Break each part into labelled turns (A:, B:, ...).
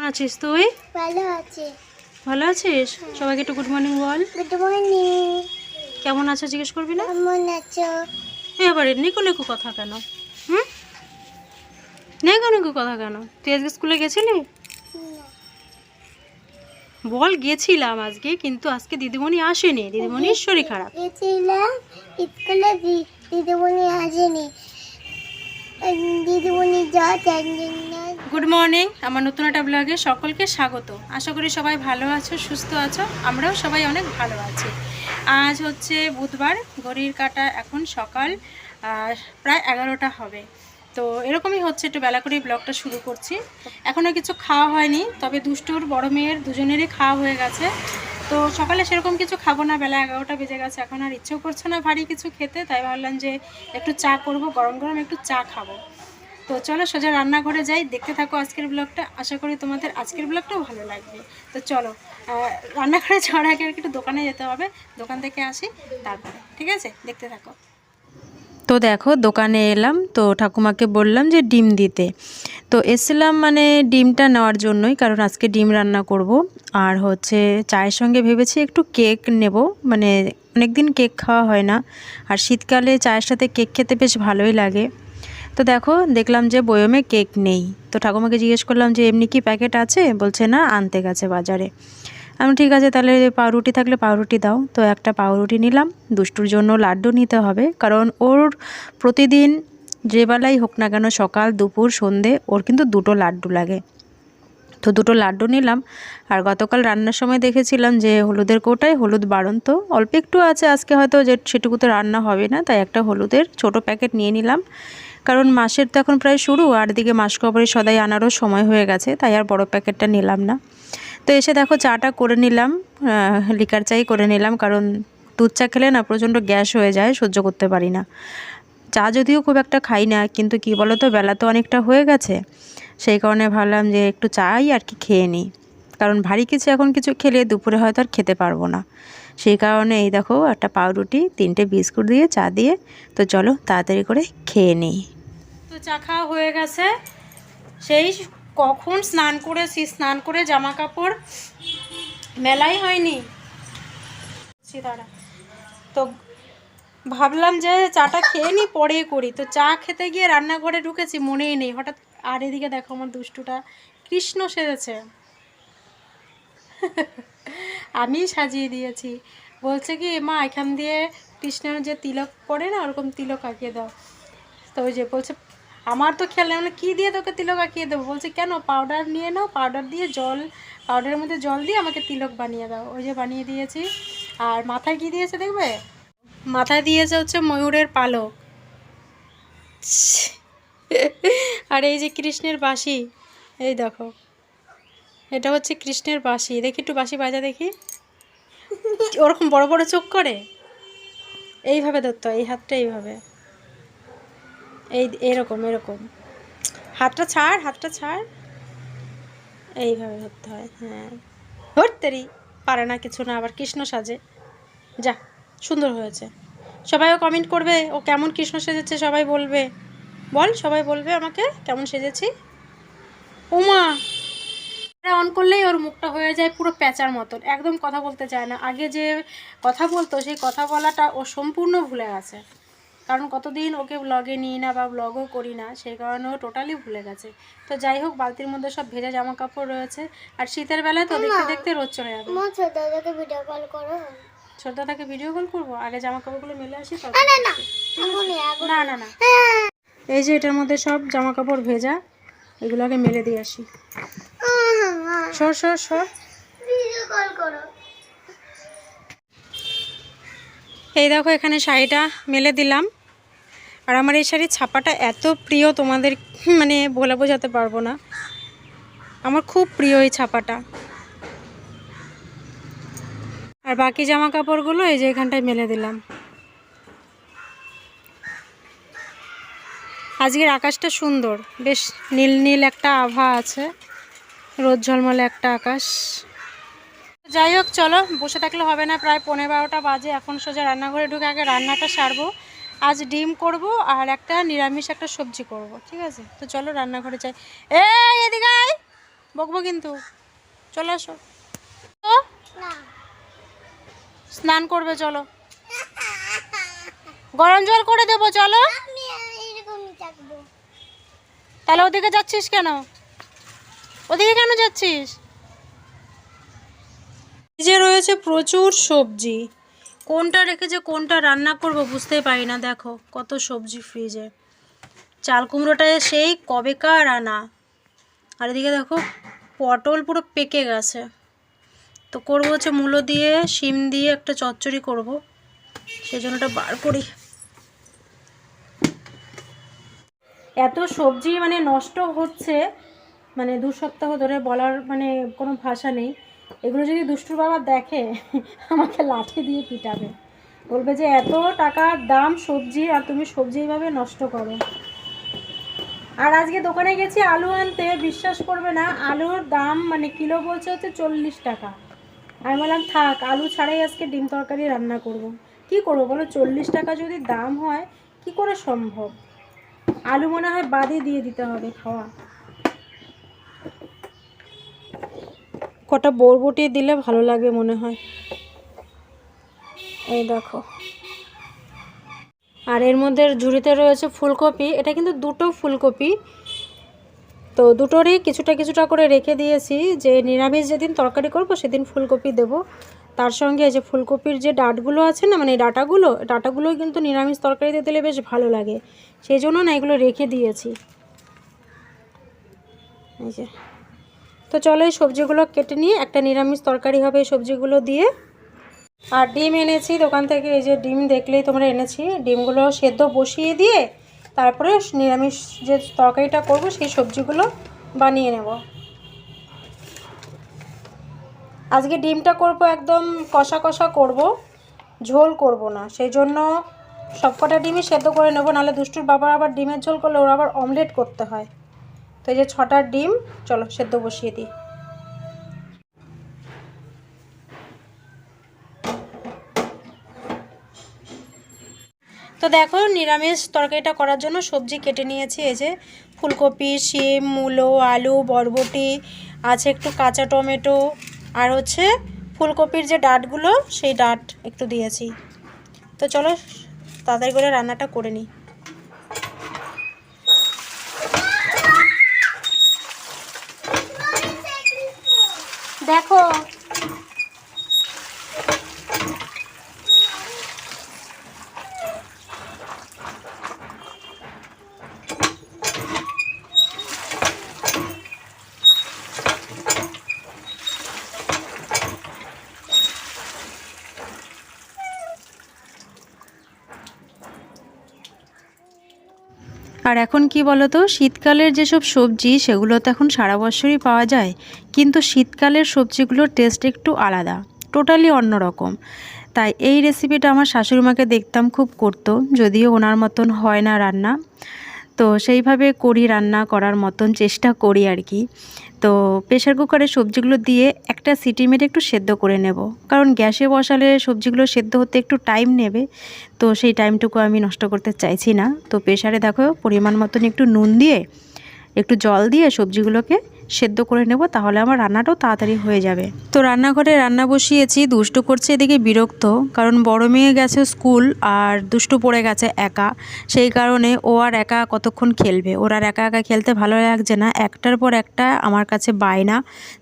A: আছিস তুই?
B: ভালো আছি।
A: ভালো আছিস? সবাইকে একটু গুড মর্নিং বল।
B: Good morning.
A: কেমন আছো জিজ্ঞেস করবি না?
B: কেমন আছো?
A: এবারে নিকু নিকু কথা কেন? হুম, নিকু নিকু কথা কেন? তুই আজকে স্কুলে গেছিলি? বল গেছিলাম আজকে, কিন্তু আজকে দিদিমণি আসেনি, দিদিমণির শরীর খারাপ।
B: গেছিলাম স্কুলে, দিদিমণি আসেনি। দিদিমণি
A: গুড মর্নিং, আমার নতুন একটা ব্লগে সকলকে স্বাগত। আশা করি সবাই ভালো আছো, সুস্থ আছো। আমরাও সবাই অনেক ভালো আছি। আজ হচ্ছে বুধবার, ঘড়ির কাঁটা এখন সকাল প্রায় 11টা হবে। তো এরকমই হচ্ছে, একটু বেলা করেই ব্লগটা শুরু করছি। এখনও কিছু খাওয়া হয়নি, তবে দুষ্টুর বড় মেয়ের দুজনেরই খাওয়া হয়ে গেছে। তো সকালে সেরকম কিছু খাবো না, বেলা 11টা বেজে গেছে, এখন আর ইচ্ছেও করছে না ভারী কিছু খেতে। তাই ভাবলাম যে একটু চা করব, গরম গরম একটু চা খাবো। তো চলো সোজা রান্নাঘরে যাই, দেখতে থাকো আজকের ব্লগটা। আশা করি তোমাদের আজকের ব্লগটাও ভালো লাগবে। তো চলো রান্নাঘরে যাওয়ার আগে একটু দোকানে যেতে হবে, দোকান থেকে আসি তারপরে, ঠিক আছে? দেখতে থাকো। তো দেখো দোকানে এলাম, তো ঠাকুমাকে বললাম যে ডিম দিতে। তো এসেছিলাম মানে ডিমটা নেওয়ার জন্যই, কারণ আজকে ডিম রান্না করব। আর হচ্ছে চায়ের সঙ্গে ভেবেছি একটু কেক নেব, মানে অনেকদিন কেক খাওয়া হয় না, আর শীতকালে চায়ের সাথে কেক খেতে বেশ ভালোই লাগে। তো দেখলাম যে বয়মে কেক নেই। তো ঠাকুমাকে জিজ্ঞেস করলাম যে এমনি কি প্যাকেট আছে? বলছে না, আনতে গেছে বাজারে। আমি ঠিক আছে, তাহলে পাউরুটি থাকলে পাউরুটি দাও। তো একটা পাউরুটি নিলাম, দুষ্টুর জন্য লাড্ডু নিতে হবে, কারণ ওর প্রতিদিন যে বেলাই হোক না কেন, সকাল দুপুর সন্ধে, ওর কিন্তু দুটো লাড্ডু লাগে। তো দুটো লাড্ডু নিলাম। আর গতকাল রান্নার সময় দেখেছিলাম যে হলুদের কৌটায় হলুদ বাড়ন্ত অল্প একটু আছে, আজকে হয়তো যে সেটুকুতে রান্না হবে না, তাই একটা হলুদের ছোট প্যাকেট নিয়ে নিলাম। কারণ মাসের তো এখন প্রায় শুরু, আর দিকে মাসকবরি সদাই আনারও সময় হয়ে গেছে, তাই আর বড় প্যাকেটটা নিলাম না। তো এসে দেখো চাটা করে নিলাম, লিকার চাই করে নিলাম, কারণ দুধ চা খেলে না প্রচণ্ড গ্যাস হয়ে যায়, সহ্য করতে পারি না। চা যদিও খুব একটা খাই না, কিন্তু কি বলো তো, বেলা তো অনেকটা হয়ে গেছে, সেই কারণে ভাবলাম যে একটু চাই আর কি খেয়ে নিই, কারণ ভারী কিছু এখন কিছু খেলে দুপুরে হয়তো আর খেতে পারবো না। সেই কারণে এই দেখো একটা পাউরুটি, 3টে বিস্কুট দিয়ে চা দিয়ে, তো চলো তাড়াতাড়ি করে খেয়ে নিই। তো চা খাওয়া হয়ে গেছে, সেই কখন স্নান করেছি, স্নান করে জামা কাপড় মেলাই হয়নি। দাঁড়া, তো ভাবলাম যে চাটা খেয়ে নিই, পরে করি। তো চা খেতে গিয়ে রান্নাঘরে ঢুকেছি, মনেই নেই হঠাৎ। আর এদিকে দেখো আমার দুষ্টুটা কৃষ্ণ সেজেছে। আমি সাজিয়ে দিয়েছি, বলছে কি মা এখান দিয়ে কৃষ্ণের যে তিলক পড়ে না, ওরকম তিলক আঁকিয়ে দাও। তো ওই যে বলছে, আমার তো খেয়াল নেই, মানে কী দিয়ে তোকে তিলক আঁকিয়ে দেবো? বলছে কেন, পাউডার নিয়ে নাও, পাউডার দিয়ে পাউডারের মধ্যে জল দিয়ে আমাকে তিলক বানিয়ে দাও। ওই যে বানিয়ে দিয়েছি। আর মাথায় কি দিয়েছে দেখবে, মাথায় দিয়েছে হচ্ছে ময়ূরের পালক। আর এই যে কৃষ্ণের বাঁশি, এই দেখো, এটা হচ্ছে কৃষ্ণের বাঁশি। দেখি একটু বাঁশি বাজা দেখি। ওরকম বড় বড় চোখ করে, এইভাবে ধরতে হয়, এই হাতটা এইভাবে, এরকম এরকম, হাতটা ছাড়, এইভাবে ধরতে হয়। হ্যাঁ, ধরতেরই পারে না, কিছু না, আবার কৃষ্ণ সাজে। যা সুন্দর হয়েছে। সবাইও কমেন্ট করবে ও কেমন কৃষ্ণ সেজেছে, সবাই বলবে। বল, সবাই বলবে আমাকে কেমন সেজেছি। ওমা, অন করলেই ওর মুখটা হয়ে যায় পুরো প্যাঁচার মতন, একদম কথা বলতে চায় না। আগে যে কথা বলতো, সেই কথা বলাটা ও সম্পূর্ণ ভুলে গেছে, কারণ কতদিন ওকে ব্লগে নিই না বা ব্লগও করি না, সেই কারণে ও টোটালি ভুলে গেছে। তো যাই হোক, বালতির মধ্যে সব ভেজা জামা কাপড় রয়েছে, আর শীতের বেলায় তো দেখতে দেখতে রোদ চলে যাবে।
B: ছোটদাকে ভিডিও কল করো।
A: ছোটদাকে ভিডিও কল করবো, আগে জামা কাপড়গুলো মেলে আসি।
B: না
A: না, এই যে এটার মধ্যে সব জামা কাপড় ভেজা, এগুলো আগে মেলে দিয়ে আসি। সর
B: ভিডিও কল করো।
A: এই দেখো এখানে শাড়িটা মেলে দিলাম। আর আমার এই শাড়ির ছাপাটা এত প্রিয়, তোমাদের মানে বলে বোঝাতে পারবো না, আমার খুব প্রিয় এই ছাপাটা। আর বাকি জামা কাপড়গুলো এই যে এখানটায় মেলে দিলাম। আজকের আকাশটা সুন্দর, বেশ নীল নীল একটা আভা আছে, রোদ ঝলমলে একটা আকাশ। যাই হোক চলো, বসে থাকলে হবে না, প্রায় 11:15 বাজে। এখন সোজা রান্নাঘরে ঢুকে আগে রান্নাটা সারবো। আজ ডিম করব আর একটা নিরামিষ একটা সবজি করব, ঠিক আছে? তো চলো রান্নাঘরে যাই। এই এদিকে আয়, বকবো কিন্তু। চলে আসো তো,
B: না
A: স্নান করবে চলো, গরম জল করে দেবো চলো।
B: আমি এরকমই থাকবো।
A: তাহলে ওদিকে যাচ্ছিস কেন? ওদিকে কেন যাচ্ছিস? ফ্রিজে রয়েছে প্রচুর সবজি, কোনটা রেখে যে কোনটা রান্না করব বুঝতেই পারি না। দেখো কত সবজি ফ্রিজে। চাল কুমড়োটা সেই কবেকার আনা, আর এদিকে দেখো পটল পুরো পেকে গেছে। তো করবো হচ্ছে মূলো দিয়ে শিম দিয়ে একটা চচ্চড়ি করব, সেই জন্য ওটা বার করি। এত সবজি মানে নষ্ট হচ্ছে, মানে 2 সপ্তাহ ধরে বলার মানে কোনো ভাষা নেই। এগুলো যদি দুষ্টুর বাবা দেখে আমাকে লাঠি দিয়ে পিটাবে, বলবে যে এত টাকার দাম সবজি আর তুমি সবজি এইভাবে নষ্ট করো। আর আজকে দোকানে গেছি আলু আনতে, বিশ্বাস করবে না আলুর দাম মানে কিলো বলছে হচ্ছে 40 টাকা। আমি বললাম থাক, আলু ছাড়াই আজকে ডিম তরকারি রান্না করব। কি করব বলো, 40 টাকা যদি দাম হয় কি করে সম্ভব? আলু মনে হয় বাদে দিয়ে দিতে হবে খাওয়া। কটা বরবটি দিলে ভালো লাগে মনে হয়। এই দেখো, আর এর মধ্যে ঝুড়িতে রয়েছে ফুলকপি, এটা কিন্তু 2টো ফুলকপি। তো দুটোরই কিছুটা কিছুটা করে রেখে দিয়েছি, যে নিরামিষ যেদিন তরকারি করব সেদিন ফুলকপি দেব। তার সঙ্গে এই যে ফুলকপির যে ডাঁটগুলো আছে না, মানে ডাঁটাগুলো কিন্তু নিরামিষ তরকারিতে দিলে বেশ ভালো লাগে, সেই জন্য না এগুলো রেখে দিয়েছি। এই যে, তো চলো এই সবজিগুলো কেটে নিয়ে একটা নিরামিষ তরকারি হবে এই সবজিগুলো দিয়ে। আর ডিম এনেছি দোকান থেকে, এই যে ডিম দেখলেই তোমরা এনেছি। ডিমগুলো সেদ্ধ বসিয়ে দিয়ে তারপরে নিরামিষ যে তরকারিটা করব সেই সবজিগুলো বানিয়ে নেব। আজকে ডিমটা করব একদম কষা কষা করব, ঝোল করব না, সেই জন্য সবকটা ডিমই সেদ্ধ করে নেব, নাহলে দুষ্টুর বাবার আবার ডিমের ঝোল করলে ওর আবার অমলেট করতে হয়। তো এই যে 6টা ডিম, চলো সেদ্ধ বসিয়ে দিই। তো দেখো নিরামিষ তরকারিটা করার জন্য সবজি কেটে নিয়েছি। এই যে ফুলকপি, শিম, মূলো, আলু, বরবটি আছে, একটু কাঁচা টমেটো, আর হচ্ছে ফুলকপির যে ডাঁটগুলো সেই ডাঁট একটু দিয়েছি। তো চলো তাড়াতাড়ি করে রান্নাটা করে নিই। দেখো আর এখন কি বলো তো, শীতকালের যেসব সবজি সেগুলো তো এখন সারা বছরই পাওয়া যায়, কিন্তু শীতকালের সবজিগুলোর টেস্ট একটু আলাদা, টোটালি অন্যরকম। তাই এই রেসিপিটা আমার শাশুড়িমাকে দেখতাম খুব করতো, যদিও ওনার মতন হয় না রান্না, তো সেইভাবে করি, রান্না করার মতন চেষ্টা করি আর কি। তো প্রেশার কুকারে সবজিগুলো দিয়ে একটা সিটি মেরে একটু সেদ্ধ করে নেব, কারণ গ্যাসে বসালে সবজিগুলো সেদ্ধ হতে একটু টাইম নেবে, তো সেই টাইমটুকু আমি নষ্ট করতে চাইছি না। তো প্রেশারে দেখো পরিমাণ মতন একটু নুন দিয়ে একটু জল দিয়ে সবজিগুলোকে সেদ্ধ করে নেব, তাহলে আমার রান্নাটাও তাড়াতাড়ি হয়ে যাবে। তো রান্নাঘরে রান্না বসিয়েছি, দুষ্টু করছে এদিকে বিরক্ত, কারণ বড় মেয়ে গেছে স্কুল আর দুষ্টু পড়ে গেছে একা, সেই কারণে ও আর একা কতক্ষণ খেলবে, ওর আর একা একা খেলতে ভালো লাগছে না। একটার পর একটা আমার কাছে বায়না,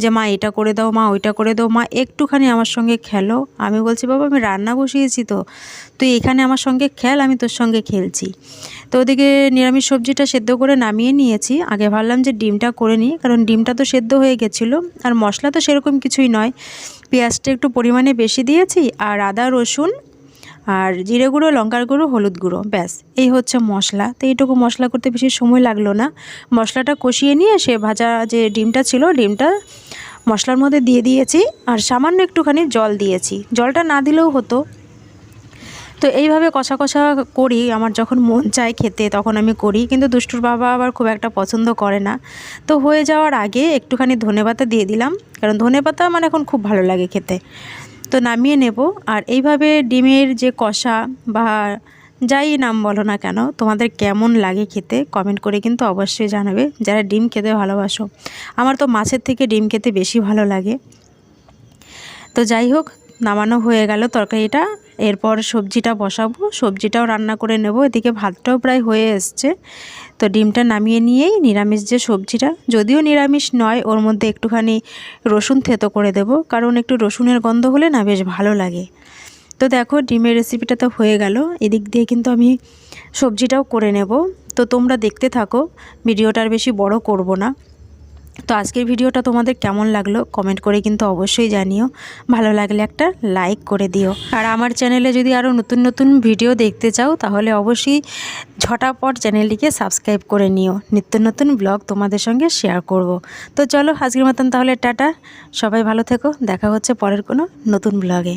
A: যে মা এটা করে দাও, মা ওইটা করে দাও, মা একটুখানি আমার সঙ্গে খেলো। আমি বলছি বাবা আমি রান্না বসিয়েছি, তো তুই এখানে আমার সঙ্গে খেল, আমি তোর সঙ্গে খেলছি। তো ওদিকে নিরামিষ সবজিটা সেদ্ধ করে নামিয়ে নিয়েছি। আগে ভাবলাম যে ডিমটা করে নিই, কারণ ডিমটা তো সেদ্ধ হয়ে গেছিলো, আর মশলা তো সেরকম কিছুই নয়, পেঁয়াজটা একটু পরিমাণে বেশি দিয়েছি, আর আদা রসুন আর জিরে গুঁড়ো, লঙ্কার গুঁড়ো, হলুদ গুঁড়ো, ব্যাস এই হচ্ছে মশলা। তো এইটুকু মশলা করতে বেশি সময় লাগলো না। মশলাটা কষিয়ে নিয়ে সে ভাজা যে ডিমটা ছিল, ডিমটা মশলার মধ্যে দিয়ে দিয়েছি, আর সামান্য একটুখানি জল দিয়েছি, জলটা না দিলেও হতো। তো এইভাবে কষা কষা করি, আমার যখন মন চায় খেতে তখন আমি করি, কিন্তু দুষ্টুর বাবা আবার খুব একটা পছন্দ করে না। তো হয়ে যাওয়ার আগে একটুখানি ধনেপাতা দিয়ে দিলাম, কারণ ধনেপাতা আমার এখন খুব ভালো লাগে খেতে। তো নামিয়ে নেব। আর এইভাবে ডিমের যে কষা বা যাই নাম বলো না কেন, তোমাদের কেমন লাগে খেতে কমেন্ট করে কিন্তু অবশ্যই জানাবে, যারা ডিম খেতে ভালোবাসো। আমার তো মাছের থেকে ডিম খেতে বেশি ভালো লাগে। তো যাই হোক, নামানো হয়ে গেল তরকারিটা, এরপর সবজিটা বসাবো, সবজিটাও রান্না করে নেব। এদিকে ভাতটাও প্রায় হয়ে এসছে। তো ডিমটা নামিয়ে নিয়েই নিরামিষ যে সবজিটা, যদিও নিরামিষ নয়, ওর মধ্যে একটুখানি রসুন থেতো করে দেব, কারণ একটু রসুনের গন্ধ হলে না বেশ ভালো লাগে। তো দেখো ডিমের রেসিপিটা তো হয়ে গেল, এদিক দিয়ে কিন্তু আমি সবজিটাও করে নেব। তো তোমরা দেখতে থাকো, ভিডিওটা আর বেশি বড় করব না। তো আজকের ভিডিওটা তোমাদের কেমন লাগলো কমেন্ট করে কিন্তু অবশ্যই জানিও, ভালো লাগলে একটা লাইক করে দিও। আর আমার চ্যানেলে যদি আরও নতুন নতুন ভিডিও দেখতে চাও তাহলে অবশ্যই ঝটাপট চ্যানেলটিকে সাবস্ক্রাইব করে নিও, নিত্য নতুন ব্লগ তোমাদের সঙ্গে শেয়ার করব। তো চলো আজকের মতন তাহলে টাটা, সবাই ভালো থেকো, দেখা হচ্ছে পরের কোনো নতুন ব্লগে।